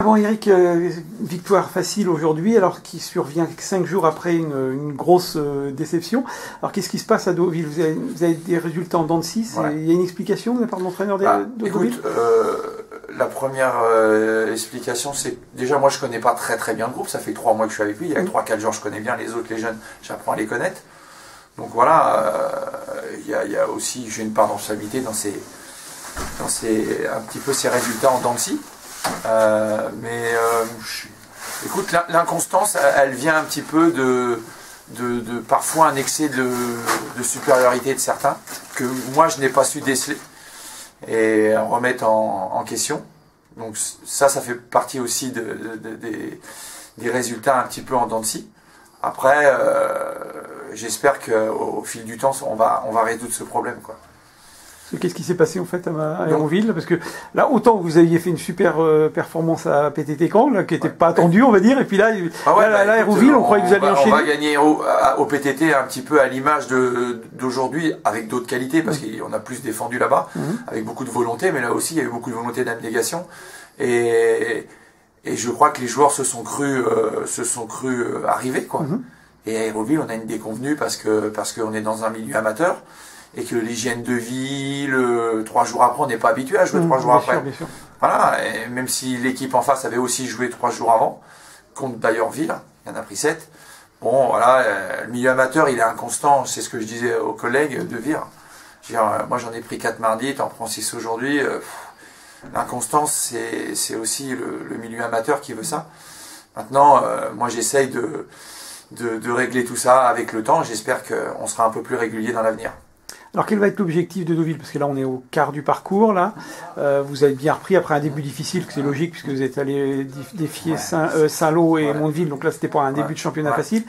Bon Eric, victoire facile aujourd'hui, alors qui survient 5 jours après une grosse déception. Alors qu'est-ce qui se passe à Deauville? Vous avez des résultats en dents de 6, ouais. Il y a une explication de la part de l'entraîneur de Deauville? Écoute, la première explication, c'est déjà moi je connais pas très bien le groupe, ça fait 3 mois que je suis avec lui, il y a 3-4 jours je connais bien, les autres, les jeunes, j'apprends à les connaître. Donc voilà, il y a aussi, j'ai une part de responsabilité dans un petit peu ces résultats en dents de scie. Écoute, l'inconstance, elle vient un petit peu de parfois un excès de supériorité de certains, que moi je n'ai pas su déceler et remettre en question. Donc ça fait partie aussi des résultats un petit peu en dents de scie. Après, j'espère qu'au fil du temps, on va résoudre ce problème, quoi. Qu'est-ce qui s'est passé en fait à Hérouville? Parce que là, autant vous aviez fait une super performance à PTT Caen, là, qui n'était pas attendue, on va dire, et puis là, Hérouville, on croyait que vous alliez enchaîner. On va gagner au PTT un petit peu à l'image d'aujourd'hui, avec d'autres qualités, parce qu'on a plus défendu là-bas, avec beaucoup de volonté, mais là aussi, il y avait beaucoup de volonté d'abnégation. Et je crois que les joueurs se sont crus arriver, quoi. Et à Hérouville, on a une déconvenue parce qu'on est dans un milieu amateur. Et que l'hygiène de vie, 3 jours après, on n'est pas habitué à jouer 3 jours après. Bien sûr. Voilà, et même si l'équipe en face avait aussi joué 3 jours avant, contre d'ailleurs Ville, il y en a pris 7. Bon, voilà, le milieu amateur, il est inconstant, c'est ce que je disais aux collègues de Vire. Moi, j'en ai pris 4 mardi, t'en prends 6 aujourd'hui. L'inconstance, c'est aussi le milieu amateur qui veut ça. Maintenant, moi, j'essaye de régler tout ça avec le temps. J'espère qu'on sera un peu plus régulier dans l'avenir. Alors quel va être l'objectif de Deauville? Parce que là on est au quart du parcours, là. Vous avez bien repris après un début difficile, que c'est logique puisque vous êtes allé défier Saint-Lô et Mondeville, donc là c'était pas un début de championnat facile.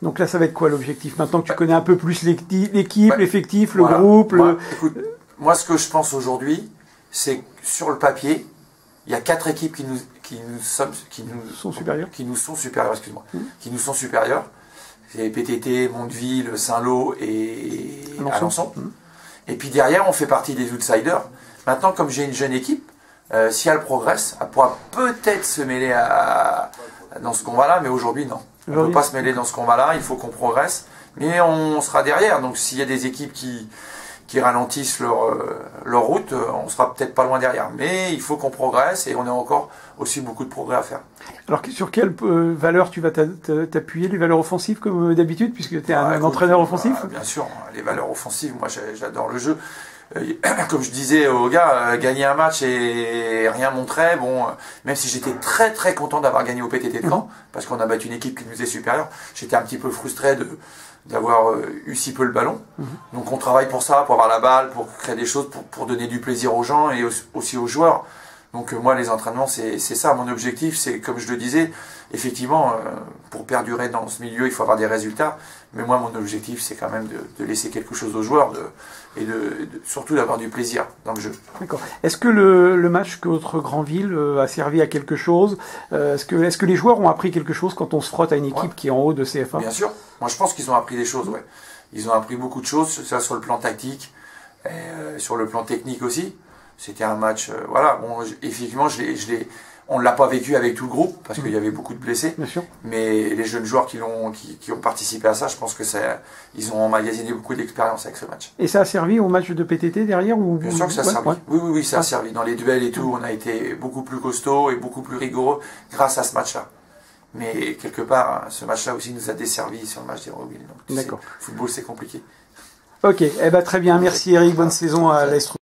Donc là ça va être quoi l'objectif? Maintenant que tu connais un peu plus l'équipe, l'effectif, le groupe... Écoute, moi ce que je pense aujourd'hui, c'est que sur le papier, il y a 4 équipes qui nous sont supérieures. C'est PTT, Mondeville, Saint-Lô et Alençon. Et puis derrière, on fait partie des outsiders. Maintenant, comme j'ai une jeune équipe, si elle progresse, elle pourra peut-être se mêler dans ce combat-là, mais aujourd'hui, non. On ne peut pas se mêler dans ce combat-là, il faut qu'on progresse. Mais on sera derrière, donc s'il y a des équipes qui ralentissent leur route, on sera peut-être pas loin derrière. Mais il faut qu'on progresse et on a encore aussi beaucoup de progrès à faire. Alors sur quelles valeurs tu vas t'appuyer? Les valeurs offensives comme d'habitude, puisque tu es un entraîneur offensif? Bien sûr, les valeurs offensives, moi j'adore le jeu. Comme je disais aux gars, gagner un match et rien montrer, bon, même si j'étais très content d'avoir gagné au PTT de Caen, parce qu'on a battu une équipe qui nous est supérieure, j'étais un petit peu frustré d'avoir eu si peu le ballon. Donc on travaille pour ça, pour avoir la balle, pour créer des choses, pour donner du plaisir aux gens et aussi aux joueurs. Donc moi les entraînements c'est ça, mon objectif c'est comme je le disais, effectivement pour perdurer dans ce milieu il faut avoir des résultats, mais moi mon objectif c'est quand même de laisser quelque chose aux joueurs et surtout d'avoir du plaisir dans le jeu. D'accord. Est-ce que le match contre Granville a servi à quelque chose? Est-ce que les joueurs ont appris quelque chose quand on se frotte à une équipe qui est en haut de CF1? Bien sûr, moi je pense qu'ils ont appris des choses, ouais. Ils ont appris beaucoup de choses, ça sur le plan tactique, et sur le plan technique aussi. C'était un match, voilà, bon, effectivement, on ne l'a pas vécu avec tout le groupe, parce qu'il y avait beaucoup de blessés. Bien sûr. Mais les jeunes joueurs qui ont participé à ça, je pense que ils ont emmagasiné beaucoup d'expérience avec ce match. Et ça a servi au match de PTT derrière ou... Bien sûr que ça a servi. Oui, ça a servi. Dans les duels et tout, on a été beaucoup plus costaud et beaucoup plus rigoureux grâce à ce match-là. Mais quelque part, ce match-là aussi nous a desservi sur le match d'Hérouville. D'accord. Le football, c'est compliqué. Ok, très bien. Merci Eric, bonne saison à l'Est.